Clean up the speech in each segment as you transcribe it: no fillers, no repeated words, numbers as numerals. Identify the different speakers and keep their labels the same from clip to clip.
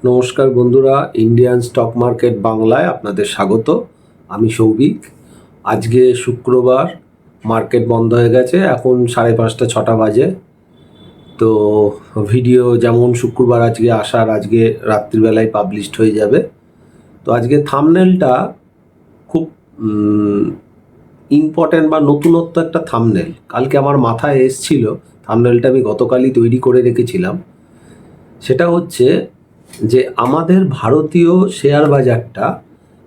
Speaker 1: নমস্কার বন্ধুরা, Indian stock market বাংলায় আপনাদের স্বাগত। আমি সৌভিক। আজকে শুক্রবার, মার্কেট বন্ধ হয়ে গেছে, এখন 5:30 6টা বাজে। তো ভিডিও যেমন শুক্রবার আজকে আসার, আজকে রাত্রিবেলায় পাবলিশড হয়ে যাবে। তো আজকে থাম্বনেলটা খুব ইম্পর্ট্যান্ট বা নতুনত্ব একটা থাম্বনেল। কালকে আমার মাথায় এসছিল, থাম্বনেলটা আমি গতকালই তৈরি করে রেখেছিলাম। সেটা হচ্ছে যে আমাদের ভারতীয় শেয়ার বাজারটা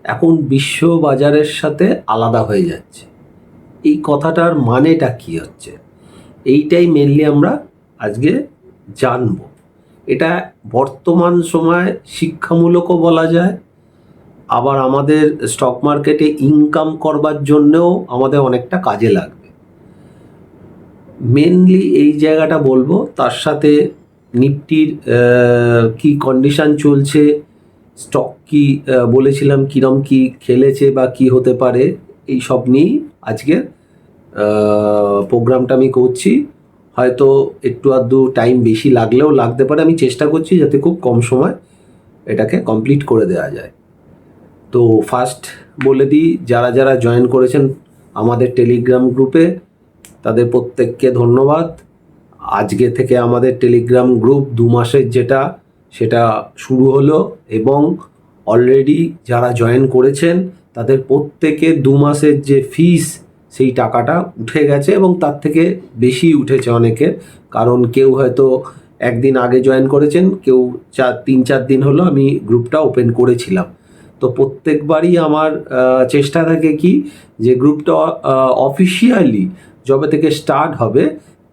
Speaker 1: এখন বিশ্ব বাজারের সাথে আলাদা হয়ে যাচ্ছে। এই কথাটার মানেটা কি হচ্ছে, এইটাই মেনলি আমরা আজকে জানব। এটা বর্তমান সময় শিক্ষামূলকও বলা যায়, আবার আমাদের স্টক মার্কেটে ইনকাম করবার জন্যও আমাদের অনেকটা কাজে লাগবে। মেনলি এই জায়গাটা বলবো, তার সাথে নিফটির কি কন্ডিশন চলছে, স্টক কি বলেছিলাম কিরম কি খেলেছে বা কি হতে পারে, এই সব নিয়েই আজকের প্রোগ্রামটা আমি করছি। হয়তো একটু আধটু টাইম বেশি লাগলেও লাগতে পারে, আমি চেষ্টা করছি যাতে খুব কম সময় এটাকে কমপ্লিট করে দেওয়া যায়। তো ফার্স্ট বলে দিই, যারা যারা জয়েন করেছেন আমাদের টেলিগ্রাম গ্রুপে, তাদের প্রত্যেককে ধন্যবাদ। আজকে থেকে আমাদের টেলিগ্রাম গ্রুপ 2 মাসের সেটা শুরু হলো, এবং অলরেডি যারা জয়েন করেছেন তাদের প্রত্যেকে 2 মাসের যে ফিস, সেই টাকাটা উঠে গেছে, এবং তার থেকে বেশি উঠেছে অনেকের। কারণ কেউ হয়তো একদিন আগে জয়েন করেছেন, কেউ 3-4 দিন হলো আমি গ্রুপটা ওপেন করেছিলাম। তো প্রত্যেকবারই আমার চেষ্টা থাকে কি, যে গ্রুপটা অফিসিয়ালি যবে থেকে স্টার্ট হবে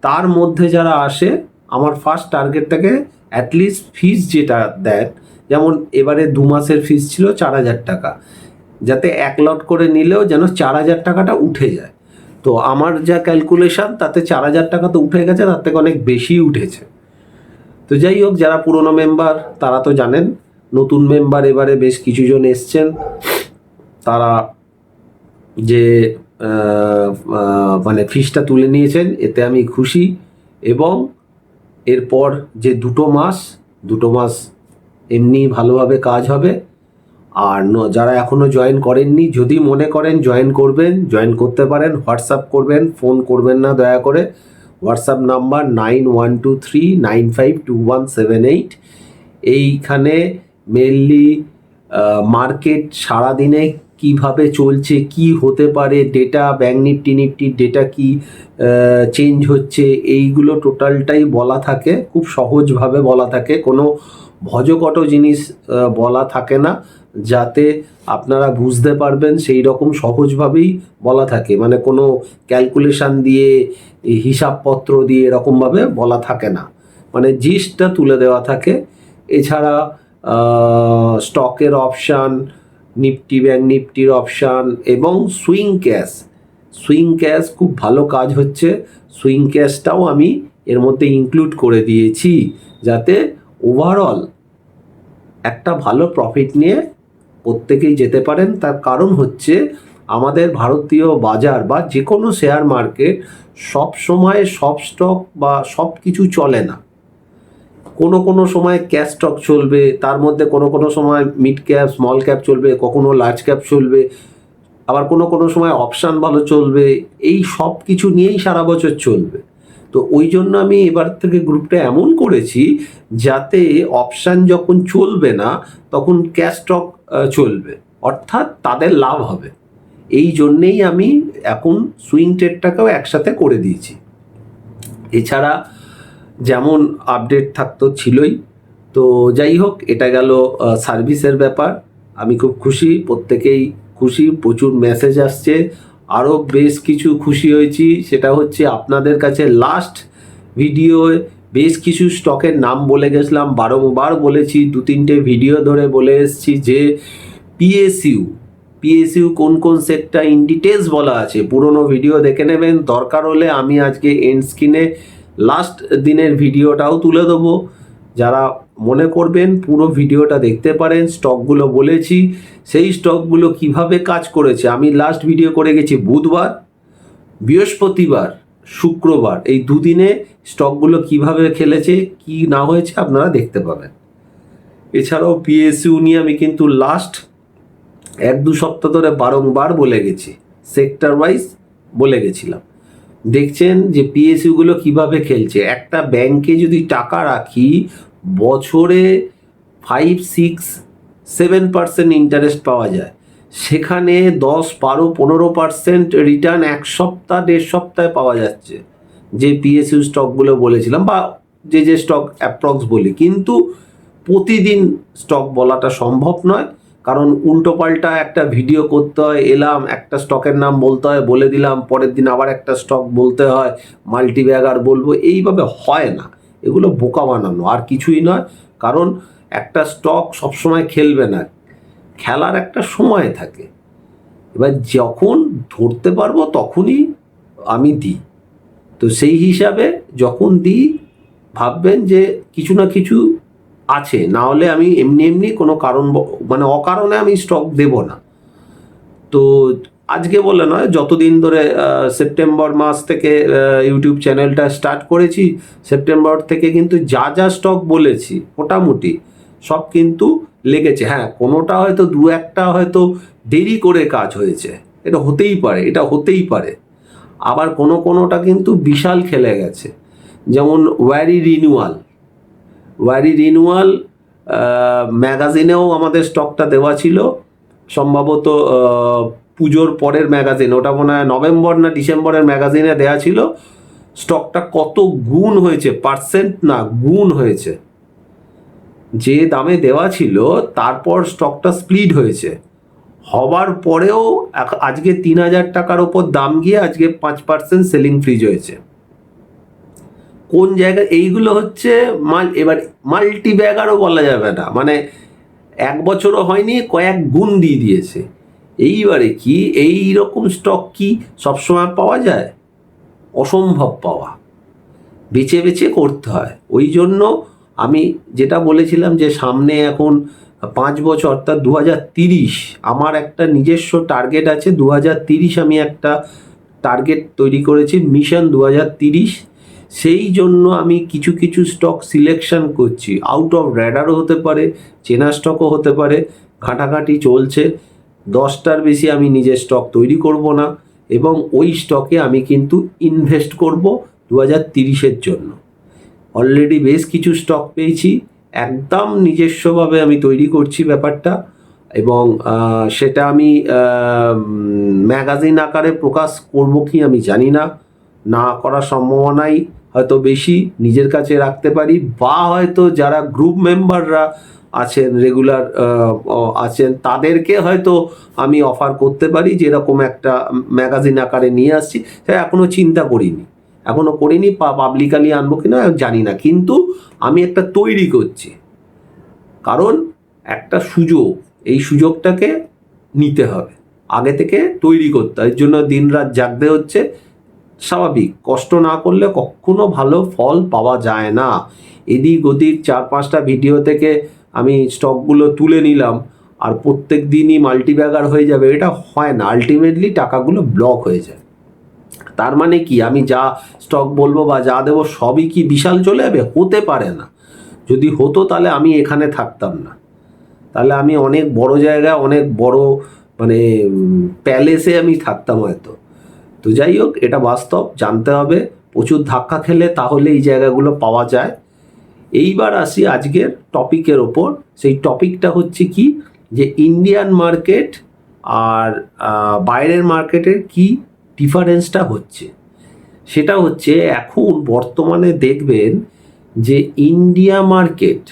Speaker 1: তার মধ্যে যারা আসে, আমার ফার্স্ট টার্গেট থাকে অ্যাটলিস্ট ফিস যেটা দেন, যেমন এবারে 2 মাসের ফিস ছিল 4,000 টাকা, যাতে 1 লট করে নিলেও যেন 4,000 টাকাটা উঠে যায়। তো আমার যা ক্যালকুলেশন, তাতে 4,000 টাকা তো উঠে গেছে, তার থেকে অনেক বেশি উঠেছে। তো যাই হোক, যারা পুরনো মেম্বার তারা তো জানেন, নতুন মেম্বার এবারে বেশ কিছুজন এসছেন, তারা যে মানে ফিসটা তুলে নিয়েছেন, এতে আমি খুশি। এবং এরপর যে দুটো মাস এমনি ভালোভাবে কাজ হবে। আর যারা এখনও জয়েন করেননি, যদি মনে করেন জয়েন করবেন, জয়েন করতে পারেন। হোয়াটসঅ্যাপ করবেন, ফোন করবেন না দয়া করে। WhatsApp number 9123952178। এইখানে মেনলি মার্কেট সারাদিনে কিভাবে চলছে, কি হতে পারে, ডেটা, ব্যাঙ্ক নিফটির ডেটা কি চেঞ্জ হচ্ছে, এইগুলো টোটালটাই বলা থাকে, খুব সহজভাবে বলা থাকে, কোনো ভজকট জিনিস বলা থাকে না, যাতে আপনারা বুঝতে পারবেন সেই রকম সহজভাবেই বলা থাকে। মানে কোনো ক্যালকুলেশন দিয়ে, হিসাবপত্র দিয়ে এরকমভাবে বলা থাকে না, মানে জিস্টটা তুলে দেওয়া থাকে। এছাড়া স্টকের অপশান, নিফটি, ব্যাঙ্ক নিফটির অপশান, এবং সুইং ক্যাশ খুব ভালো কাজ হচ্ছে। সুইং ক্যাশটাও আমি এর মধ্যে ইনক্লুড করে দিয়েছি, যাতে ওভারঅল একটা ভালো প্রফিট নিয়ে প্রত্যেকেই যেতে পারেন। তার কারণ হচ্ছে, আমাদের ভারতীয় বাজার বা যে কোনো শেয়ার মার্কেট সব সময় সব স্টক বা সব কিছু চলে না। কোনো সময় ক্যাশ স্টক চলবে, তার মধ্যে কোনো সময় মিড ক্যাপ, স্মল ক্যাপ চলবে, কখনো লার্জ ক্যাপ চলবে, আবার কোনো সময় অপশান ভালো চলবে। এই সব কিছু নিয়েই সারা বছর চলবে। তো ওই জন্য আমি এবার থেকে গ্রুপটা এমন করেছি, যাতে অপশান যখন চলবে না তখন ক্যাশ স্টক চলবে, অর্থাৎ তাদের লাভ হবে। এই জন্যেই আমি এখন সুইং ট্রেডটাকেও একসাথে করে দিয়েছি। এছাড়া যেমন আপডেট থাকতো ছিলই। তো যাই হোক, এটা গেল সার্ভিসের ব্যাপার। আমি খুব খুশি, প্রত্যেকেই খুশি, প্রচুর মেসেজ আসছে। আরও বেশ কিছু খুশি হয়েছি, সেটা হচ্ছে আপনাদের কাছে লাস্ট ভিডিওয় বেশ কিছু স্টকের নাম বলে গেছিলাম, বারংবার বলেছি, 2-3টে ভিডিও ধরে বলে এসেছি যে পিএসইউ কোন সেক্টর ইন ডিটেলস বলা আছে, পুরনো ভিডিও দেখে নেবেন। দরকার হলে আমি আজকে এন্ড স্ক্রিনে লাস্ট দিনের ভিডিওটাও তুলে দেবো, যারা মনে করবেন পুরো ভিডিওটা দেখতে পারেন। স্টকগুলো বলেছি, সেই স্টকগুলো কিভাবে কাজ করেছে আমি লাস্ট ভিডিও করে গেছি বুধবার, বৃহস্পতিবার, শুক্রবার, এই দুদিনে স্টকগুলো কিভাবে খেলেছে, কি না হয়েছে আপনারা দেখতে পাবেন। এছাড়াও পিএসইউ নিয়ে আমি কিন্তু লাস্ট 1-2 সপ্তাহ ধরে বারংবার বলে গেছি, সেক্টর ওয়াইজ বলে গেছিলাম। দেখছেন যে পিএসইউগুলো কিভাবে খেলছে। একটা ব্যাংকে যদি টাকা রাখি বছরে 5-6-7% ইন্টারেস্ট পাওয়া যায়, সেখানে 10-12-15% রিটার্ন 1 সপ্তাহ 1.5 সপ্তাহে পাওয়া যাচ্ছে, যে পিএসইউ স্টকগুলো বলেছিলাম বা যে স্টক অ্যাপ্রক্স বলি। কিন্তু প্রতিদিন স্টক বলাটা সম্ভব নয়, কারণ উল্টোপাল্টা একটা ভিডিও করতে হয়, এলাম একটা স্টকের নাম বলতে হয়, বলে দিলাম, পরের দিন আবার একটা স্টক বলতে হয়, মাল্টিব্যাগার বলবো, এইভাবে হয় না। এগুলো বোকা বানানো, আর কিছুই নয়। কারণ একটা স্টক সবসময় খেলবে না, খেলার একটা সময় থাকে। এবার যখন ধরতে পারবো তখনই আমি দিই। তো সেই হিসাবে যখন দিই ভাববেন যে কিছু না কিছু আছে, না হলে আমি এমনি এমনি কোনো কারণ মানে অকারণে আমি স্টক দেব না। তো আজকে বলে নয়, যতদিন ধরে সেপ্টেম্বর মাস থেকে ইউটিউব চ্যানেলটা স্টার্ট করেছি, সেপ্টেম্বর থেকে কিন্তু যা যা স্টক বলেছি মোটামুটি সব কিন্তু লেগেছে। হ্যাঁ, কোনোটা হয়তো 2-1টা হয়তো দেরি করে কাজ হয়েছে, এটা হতেই পারে, এটা হতেই পারে। আবার কোনোটা কিন্তু বিশাল খেলে গেছে, যেমন ওয়ারি রিনিউয়াল ম্যাগাজিনেও আমাদের স্টকটা দেওয়া ছিল, সম্ভবত পুজোর পরের ম্যাগাজিন, ওটা মনে হয় নভেম্বর না ডিসেম্বরের ম্যাগাজিনে দেওয়া ছিল। স্টকটা কত গুণ হয়েছে, পার্সেন্ট না গুণ হয়েছে। যে দামে দেওয়া ছিল তারপর স্টকটা স্প্লিট হয়েছে, হবার পরেও আজকে 3,000 টাকার ওপর দাম গিয়ে আজকে 5% সেলিং ফ্রিজ হয়েছে। কোন জায়গায় এইগুলো হচ্ছে এবার মাল্টি ব্যাগারও বলা যাবে না, মানে 1 বছরও হয়নি, কয়েক গুণ দিয়ে দিয়েছে। এইবারে কি এই রকম স্টক কি সবসময় পাওয়া যায়? অসম্ভব পাওয়া, বেছে বেছে করতে হয়। ওই জন্য আমি যেটা বলেছিলাম যে সামনে এখন 5 বছর অর্থাৎ 2030 আমার একটা নিজস্ব টার্গেট আছে। 2030 আমি একটা টার্গেট তৈরি করেছি, মিশন 2030। সেই জন্য আমি কিছু কিছু স্টক সিলেকশন করছি, আউট অফ র্যাডারও হতে পারে, চেনা স্টকও হতে পারে। ঘাঁটাঘাঁটি চলছে, 10টার বেশি আমি নিজের স্টক তৈরি করব না, এবং ওই স্টকে আমি কিন্তু ইনভেস্ট করব 2030-এর জন্য। অলরেডি বেশ কিছু স্টক পেয়েছি, একদম নিজস্বভাবে আমি তৈরি করছি ব্যাপারটা, এবং সেটা আমি ম্যাগাজিন আকারে প্রকাশ করব কি আমি জানি না, না করার সম্ভাবনাই হয়তো বেশি, নিজের কাছে রাখতে পারি, বা হয়তো যারা গ্রুপ মেম্বাররা আছেন, রেগুলার আছেন, তাদেরকে হয়তো আমি অফার করতে পারি, যেরকম একটা ম্যাগাজিন আকারে নিয়ে আসছি। সেটা এখনও চিন্তা করিনি, এখনও করিনি, পাবলিকালি আনবো কিনা জানি না, কিন্তু আমি একটা তৈরি করছি। কারণ একটা সুযোগ, এই সুযোগটাকে নিতে হবে, আগে থেকে তৈরি করতে হয়। এর জন্য দিনরাত জাগতে হচ্ছে, স্বাভাবিক। কষ্ট না করলে কখনো ভালো ফল পাওয়া যায় না। এদিক ওদিক 4-5টা ভিডিও থেকে আমি স্টকগুলো তুলে নিলাম আর প্রত্যেক দিনই মাল্টিব্যাগার হয়ে যাবে, এটা হয় না। আলটিমেটলি টাকাগুলো ব্লক হয়ে যায়। তার মানে কি আমি যা স্টক বলবো বা যা দেবো সবই কি বিশাল চলে যাবে? হতে পারে না। যদি হতো তাহলে আমি এখানে থাকতাম না, তাহলে আমি অনেক বড় জায়গায়, অনেক বড় মানে প্যালেসে আমি থাকতাম হয়তো। তো যাই হোক, এটা বাস্তব, জানতে হবে। প্রচুর ধাক্কা খেলে তাহলে এই জায়গাগুলো পাওয়া যায়। এইবার আসি আজকের টপিকের ওপর। সেই টপিকটা হচ্ছে কি, যে ইন্ডিয়ান মার্কেট আর বাইরের মার্কেটের কি ডিফারেন্সটা হচ্ছে। সেটা হচ্ছে এখন বর্তমানে দেখবেন যে ইন্ডিয়া মার্কেট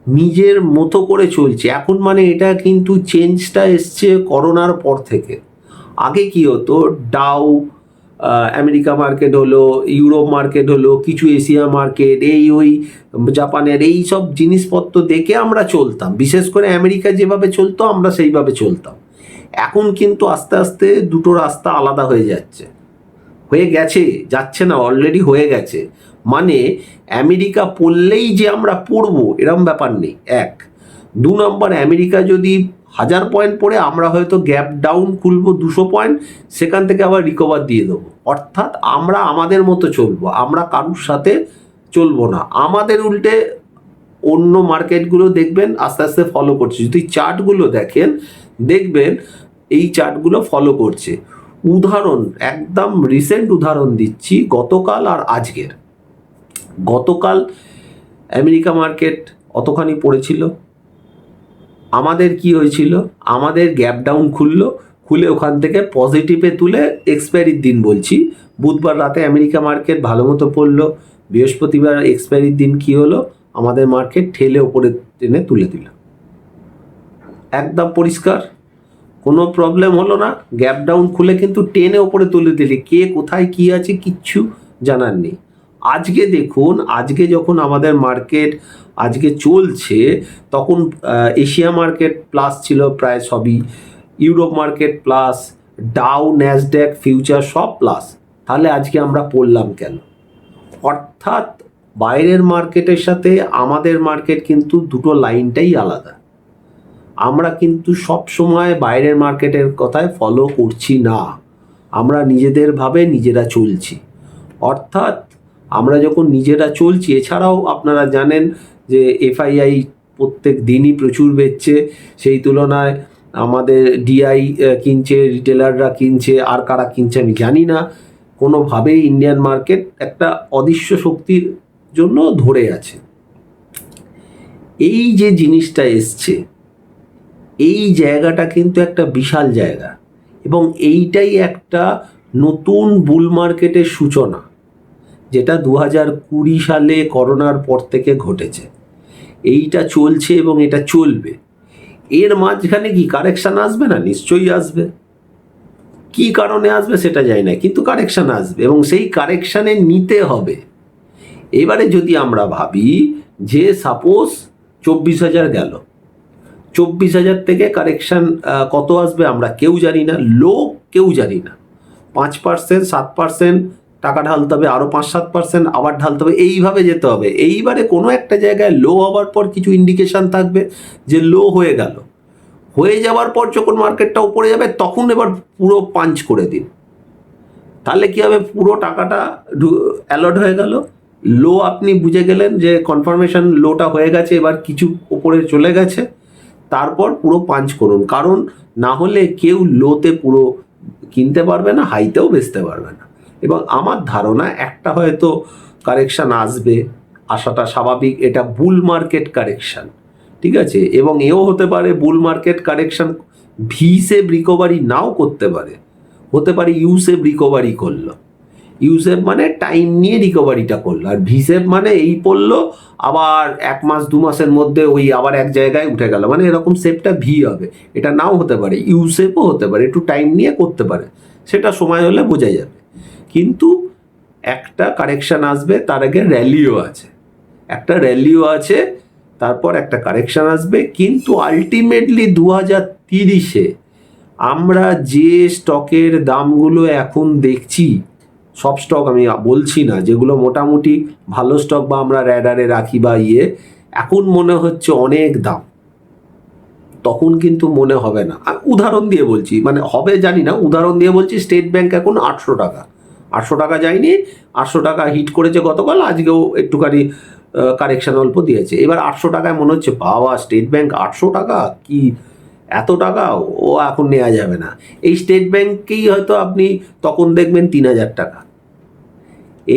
Speaker 1: নিজের মতো করে চলছে এখন। মানে এটা কিন্তু চেঞ্জটা এসছে করোনার পর থেকে। আগে কি হতো, ডাউ আমেরিকা মার্কেট হলো, ইউরোপ মার্কেট হলো, কিছু এশিয়া মার্কেট, এই ওই জাপানের এই সব জিনিসপত্র দেখে আমরা চলতাম। বিশেষ করে আমেরিকা যেভাবে চলতো আমরা সেইভাবে চলতাম। এখন কিন্তু আস্তে আস্তে দুটো রাস্তা আলাদা হয়ে যাচ্ছে, হয়ে গেছে, যাচ্ছে না, অলরেডি হয়ে গেছে। মানে আমেরিকা পড়লেই যে আমরা পড়বো এরম ব্যাপার নেই, 1। 2 নম্বর, আমেরিকা যদি 1000 পয়েন্ট পড়ে আমরা হয়তো গ্যাপ ডাউন খুলবো 200 পয়েন্ট, সেখান থেকে আবার রিকভার দিয়ে দেবো। অর্থাৎ আমরা আমাদের মতো চলবো, আমরা কারুর সাথে চলবো না। আমাদের উল্টে অন্য মার্কেটগুলো দেখবেন আস্তে আস্তে ফলো করছে। যদি চার্টগুলো দেখেন দেখবেন এই চার্টগুলো ফলো করছে। উদাহরণ, একদম রিসেন্ট উদাহরণ দিচ্ছি, গতকাল আর আজকের। গতকাল আমেরিকা মার্কেট অতখানি পড়েছিল, আমাদের কি হয়েছিল, আমাদের গ্যাপ ডাউন খুলে ওখান থেকে পজিটিভে তুলে এক্সপায়ারির দিন বলছি, বুধবার রাতে আমেরিকা মার্কেট ভালো মতো পড়লো, বৃহস্পতিবার এক্সপায়ারির দিন কি হলো, আমাদের মার্কেট ঠেলে ওপরে টেনে তুলে দিল। একদম পরিষ্কার, কোনো প্রবলেম হলো না, গ্যাপ ডাউন খুলে কিন্তু টেনে ওপরে তুলে দিলে, কে কোথায় কি আছে কিচ্ছু জানার নেই। আজকে দেখুন, আজকে যখন আমাদের মার্কেট আজকে চলছে তখন এশিয়া মার্কেট প্লাস ছিল প্রায় সবই, Europe market plus, Dow Nasdaq future সব প্লাস। তাহলে আজকে আমরা পড়লাম কেন? অর্থাৎ বাইরের মার্কেটের সাথে আমাদের মার্কেট কিন্তু দুটো লাইনটাই আলাদা। আমরা কিন্তু সব সময় বাইরের মার্কেটের কথায় ফলো করছি না, আমরা নিজেদের ভাবে নিজেরা চলছি। অর্থাৎ আমরা যখন নিজেরা চলছি, এছাড়াও আপনারা জানেন যে এফআইআই প্রত্যেক দিনই প্রচুর বেচছে, সেই তুলনায় আমাদের ডিআই কিনছে, রিটেলাররা কিনছে, আর কারা কিনছে আমি জানি না। কোনোভাবেই ইন্ডিয়ান মার্কেট একটা অদৃশ্য শক্তির জন্য ধরে আছে। এই যে জিনিসটা এসছে, এই জায়গাটা কিন্তু একটা বিশাল জায়গা, এবং এইটাই একটা নতুন বুল মার্কেটের সূচনা, যেটা 2020 সালে করোনার পর থেকে ঘটেছে। এইটা চলছে এবং এটা চলবে। এর মাঝখানে কি কারেকশান আসবে না? নিশ্চয়ই আসবে। কি কারণে আসবে সেটা জানি না, কিন্তু কারেকশান আসবে এবং সেই কারেকশানে নিতে হবে। এবারে যদি আমরা ভাবি যে সাপোজ 24,000 গেল, 24,000 থেকে কারেকশান কত আসবে আমরা কেউ জানি না, কেউ জানি না। 5%, 7% টাকা ঢালতে হবে, আরও 5-7% আবার ঢালতে হবে, এইভাবে যেতে হবে। এইবারে কোনো একটা জায়গায় লো হওয়ার পর কিছু ইন্ডিকেশান থাকবে যে লো হয়ে গেল, হয়ে যাওয়ার পর যখন মার্কেটটা উপরে যাবে তখন এবার পুরো পাঞ্চ করে দিন। তাহলে কী হবে, পুরো টাকাটা অ্যালট হয়ে গেল। লো আপনি বুঝে গেলেন যে কনফার্মেশন লোটা হয়ে গেছে, এবার কিছু উপরে চলে গেছে, তারপর পুরো পাঞ্চ করুন। কারণ না হলে কেউ লোতে পুরো কিনতে পারবে না, হাইতেও বেচতে পারবে না। এবং আমার ধারণা একটা হয়তো কারেকশান আসবে, আসাটা স্বাভাবিক, এটা বুল মার্কেট কারেকশান, ঠিক আছে। এবং এও হতে পারে bull market correction V shape recovery নাও করতে পারে, হতে পারে ইউ সেভ রিকভারি করলো। ইউ সেভ মানে টাইম নিয়ে রিকভারিটা করলো, আর ভি সেভ মানে এই পড়লো আবার 1 মাস 2 মাসের মধ্যে ওই আবার এক জায়গায় উঠে গেল, মানে এরকম সেভটা ভি হবে। এটা নাও হতে পারে, ইউ সেভও হতে পারে, একটু টাইম নিয়ে করতে পারে, সেটা সময় হলে বোঝা যাবে। কিন্তু একটা কারেকশান আসবে, তার আগে র্যালিও আছে, একটা র্যালিও আছে, তারপর একটা কারেকশান আসবে। কিন্তু আলটিমেটলি 2030-এ আমরা যে স্টকের দামগুলো এখন দেখছি, সব স্টক আমি বলছি না, যেগুলো মোটামুটি ভালো স্টক বা আমরা র্যাডারে রাখি বা এখন মনে হচ্ছে অনেক দাম, তখন কিন্তু মনে হবে না। উদাহরণ দিয়ে বলছি, মানে হবে জানি না, উদাহরণ দিয়ে বলছি, স্টেট ব্যাংক এখন 800 টাকা, 800 টাকা যায়নি, 800 টাকা হিট করেছে গতকাল, আজকেও একটুখানি কারেকশান অল্প দিয়েছে। এবার 800 টাকায় মনে হচ্ছে বাবা, স্টেট ব্যাংক 800 টাকা, কি এত টাকা, ও এখন নেওয়া যাবে না। এই স্টেট ব্যাংকেই হয়তো আপনি তখন দেখবেন 3,000 টাকা,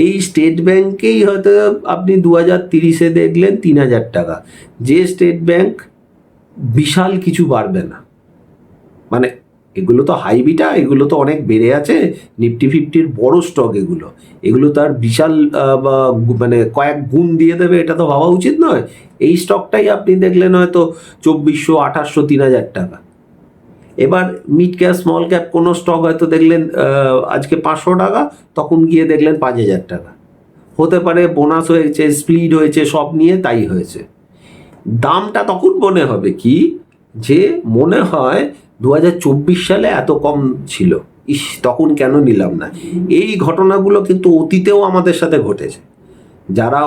Speaker 1: এই স্টেট ব্যাংকেই হয়তো আপনি 2030-এ দেখলেন 3,000 টাকা। যে স্টেট ব্যাংক বিশাল কিছু বাড়বে না, মানে এগুলো তো হাইবিটা, এগুলো তো অনেক বেড়ে আছে, নিফটি ফিফটির বড় স্টক, এগুলো তার বিশাল মানে কয়েক গুণ দিয়ে দেবে, এটা তো ভাবা উচিত নয়। এই স্টকটাই আপনি দেখলেন হয়তো 2,400, 2,800, 3,000 টাকা। এবার মিড ক্যাপ স্মল ক্যাপ কোনো স্টক হয়তো দেখলেন আজকে 500 টাকা, তখন গিয়ে দেখলেন 5,000 টাকা। হতে পারে বোনাস হয়েছে, স্প্লিট হয়েছে, সব নিয়ে তাই হয়েছে। দামটা তখন মনে হবে কি, যে মনে হয় 2024 সালে এত কম ছিল, ইস তখন কেন নিলাম না। এই ঘটনাগুলো কিন্তু অতীতেও আমাদের সাথে ঘটেছে। যারা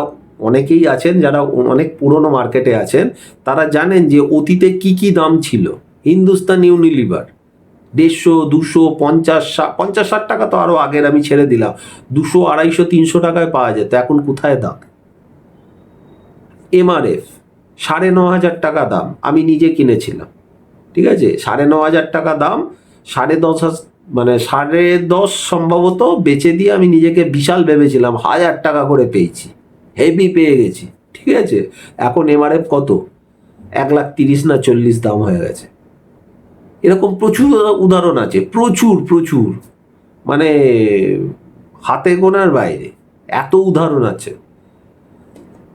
Speaker 1: অনেকেই আছেন, যারা অনেক পুরনো মার্কেটে আছেন, তারা জানেন যে অতীতে কি কি দাম ছিল। হিন্দুস্তান ইউনিলিভার 150, 200, 50, 60 টাকা তো আরও আগের আমি ছেড়ে দিলাম, 200, 250, 300 টাকায় পাওয়া যেত, এখন কোথায় দাম। এমআরএফ 9,500 টাকা দাম, আমি নিজে কিনেছিলাম, ঠিক আছে, 9,500 টাকা দাম, 10.5 মানে 10.5 সম্ভবত বেচে দিয়ে আমি নিজেকে বিশাল ভেবেছিলাম, 1,000 টাকা করে পেয়েছি, হেভি পেয়ে গেছি, ঠিক আছে। এখন এমআরএফ কত, 1,30,000 না 40 দাম হয়ে গেছে। এরকম প্রচুর উদাহরণ আছে, প্রচুর প্রচুর, মানে হাতে গোনার বাইরে এত উদাহরণ আছে।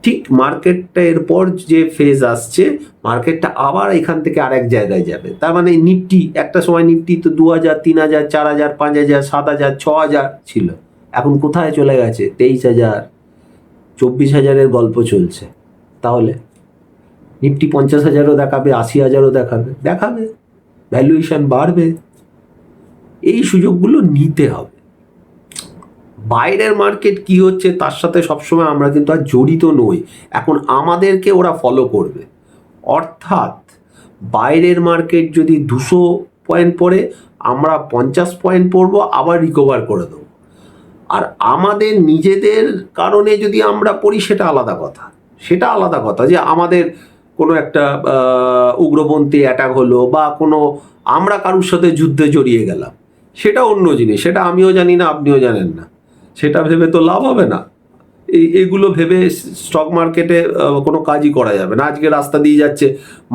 Speaker 1: ঠিক মার্কেটটা এরপর যে ফেজ আসছে, মার্কেটটা আবার এখান থেকে আরেক জায়গায় যাবে। তার মানে নিফটি, একটা সময় নিফটি তো 2,000, 3,000, 4,000, 5,000, 7,000, 6,000 ছিল, এখন কোথায় চলে গেছে? 23,000, 24,000-এর গল্প চলছে। তাহলে নিফটি 50,000-ও দেখাবে, 80,000-ও দেখাবে, ভ্যালুয়েশন বাড়বে। এই সুযোগগুলো নিতে হবে। বাইরের মার্কেট কি হচ্ছে তার সাথে সবসময় আমরা কিন্তু আর জড়িত নই, এখন আমাদেরকে ওরা ফলো করবে। অর্থাৎ বাইরের মার্কেট যদি 200 পয়েন্ট পড়ে, আমরা 50 পয়েন্ট পড়বো, আবার রিকভার করে দেবো। আর আমাদের নিজেদের কারণে যদি আমরা পড়ি, সেটা আলাদা কথা, যে আমাদের কোনো একটা উগ্রপন্থী অ্যাটাক হলো, বা কোনো আমরা কারুর সাথে যুদ্ধে জড়িয়ে গেলাম, সেটা অন্য জিনিস, সেটা আমিও জানি না, আপনিও জানেন না, সেটা ভেবে তো লাভ হবে না। এগুলো ভেবে স্টক মার্কেটে কোনো কাজই করা যাবে না। আজকে রাস্তা দিয়ে যাচ্ছে,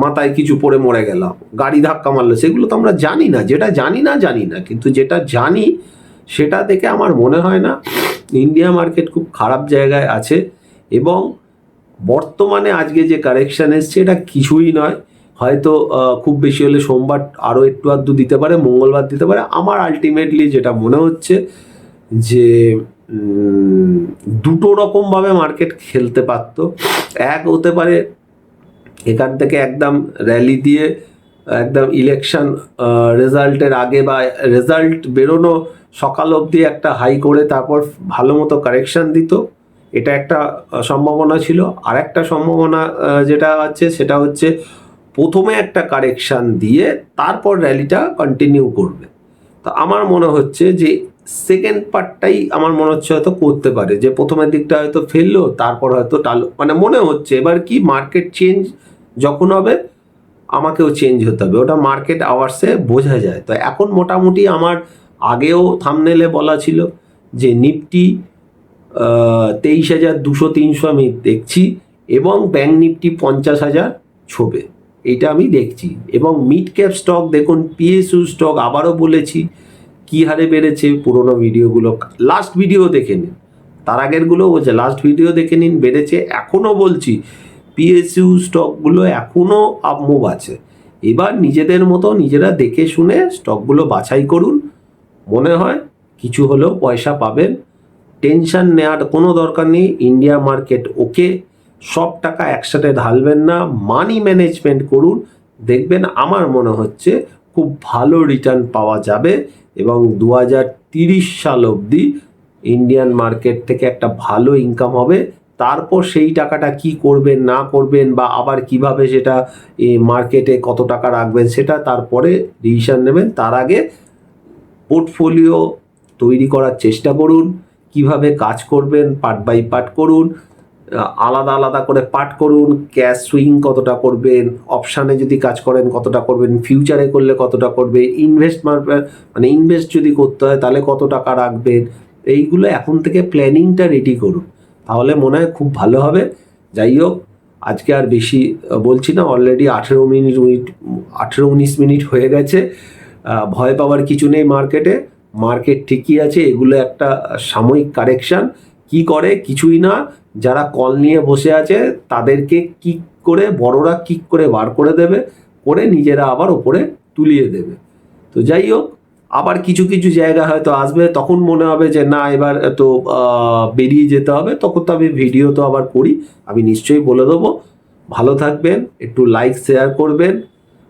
Speaker 1: মাথায় কিছু পড়ে মরে গেলাম, গাড়ি ধাক্কা মারলো, সেগুলো তো আমরা জানি না। যেটা জানি না, কিন্তু যেটা জানি সেটা দেখে আমার মনে হয় না ইন্ডিয়া মার্কেট খুব খারাপ জায়গায় আছে। এবং বর্তমানে আজকে যে কারেকশান এসছে, এটা কিছুই নয়, হয়তো খুব বেশি হলে সোমবার আরও একটু আধটু দিতে পারে, মঙ্গলবার দিতে পারে। আমার আলটিমেটলি যেটা মনে হচ্ছে যে দুটো রকমভাবে মার্কেট খেলতে পারতো। এক হতে পারে এখান থেকে একদম র্যালি দিয়ে একদম ইলেকশন রেজাল্টের আগে বা রেজাল্ট বেরোনো সকাল অবধি একটা হাই করে তারপর ভালো মতো কারেকশান দিত, এটা একটা সম্ভাবনা ছিল। আর একটা সম্ভাবনা যেটা আছে সেটা হচ্ছে প্রথমে একটা কারেকশান দিয়ে তারপর র্যালিটা কন্টিনিউ করবে। তো আমার মনে হচ্ছে যে সেকেন্ড পার্টটাই আমার মনে হচ্ছে হয়তো করতে পারে, যে প্রথমের দিকটা হয়তো ফেললো, তারপর হয়তো টালো, মানে মনে হচ্ছে। এবার কি, মার্কেট চেঞ্জ যখন হবে আমাকেও চেঞ্জ হতে হবে, ওটা মার্কেট আওয়ার্সে বোঝা যায়। তো এখন মোটামুটি আমার আগেও থাম্বনেলে বলা ছিল যে নিফটি 23,200-300 আমি দেখছি, এবং ব্যাংক নিফটি 50,000 ছোবে, এইটা আমি দেখছি। এবং মিড ক্যাপ স্টক দেখুন, পিএসইউ স্টক আবারও বলেছি কী হারে বেড়েছে, পুরোনো ভিডিওগুলো, লাস্ট ভিডিও দেখে নিন, তার আগেরগুলো বলছে, লাস্ট ভিডিও দেখে নিন, বেড়েছে। এখনও বলছি পিএসইউ স্টকগুলো এখনও আপমুভ আছে। এবার নিজেদের মতো নিজেরা দেখে শুনে স্টকগুলো বাছাই করুন, মনে হয় কিছু হলেও পয়সা পাবেন। টেনশন নেওয়ার কোনো দরকার নেই, ইন্ডিয়া মার্কেট ওকে, সব টাকা একসাথে ঢালবেন না, মানি ম্যানেজমেন্ট করুন, দেখবেন আমার মনে হচ্ছে খুব ভালো রিটার্ন পাওয়া যাবে। এবং 2030 সাল অবধি ইন্ডিয়ান মার্কেট থেকে একটা ভালো ইনকাম হবে। তারপর সেই টাকাটা কি করবেন না করবেন, বা আবার কিভাবে সেটা এই মার্কেটে কত টাকা রাখবেন, সেটা তারপরে ডিসিশন নেবেন। তার আগে পোর্টফোলিও তৈরি করার চেষ্টা করুন, কিভাবে কাজ করবেন পার্ট বাই পার্ট করুন, আলাদা আলাদা করে পার্ট করুন। ক্যাশ সুইং কতটা করবেন, অপশানে যদি কাজ করেন কতটা করবেন, ফিউচারে করলে কতটা করবে, মানে ইনভেস্ট যদি করতে হয় তাহলে কত টাকা রাখবেন, এইগুলো এখন থেকে প্ল্যানিংটা রেডি করুন, তাহলে মনে হয় খুব ভালো হবে। যাই হোক, আজকে আর বেশি বলছি না, অলরেডি 18-19 মিনিট হয়ে গেছে। ভয় পাওয়ার কিছু নেই, মার্কেট ঠিকই আছে। এগুলো একটা সাময়িক কারেকশান, কি করে কিছুই না। যারা কল নিয়ে বসে আছে তাদেরকে কিক করে, বড়রা কিক করে বার করে দেবে, করে নিজেরা আবার ওপরে তুলিয়ে দেবে। তো যাই হোক, আবার কিছু কিছু জায়গা হয়তো আসবে, তখন মনে হবে যে না, এবার তো বেরিয়ে যেতে হবে, তখন তো আমি ভিডিও তো আবার করি, আমি নিশ্চয়ই বলে দেবো। ভালো থাকবেন, একটু লাইক শেয়ার করবেন,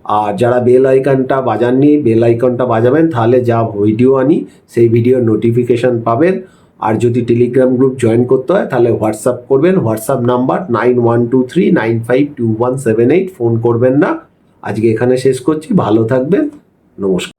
Speaker 1: আর যারা বেল আইকনটা বাজাননি বেল আইকনটা বাজাবেন, তাহলে যা ভিডিও আনি সেই ভিডিওর নোটিফিকেশান পাবেন। আর যদি টেলিগ্রাম গ্রুপ জয়েন করতে হয় তাহলে হোয়াটসঅ্যাপ করবেন, হোয়াটসঅ্যাপ নাম্বার 9123952178, ফোন করবেন না। আজকে এখানে শেষ করছি, ভালো থাকবেন, নমস্কার।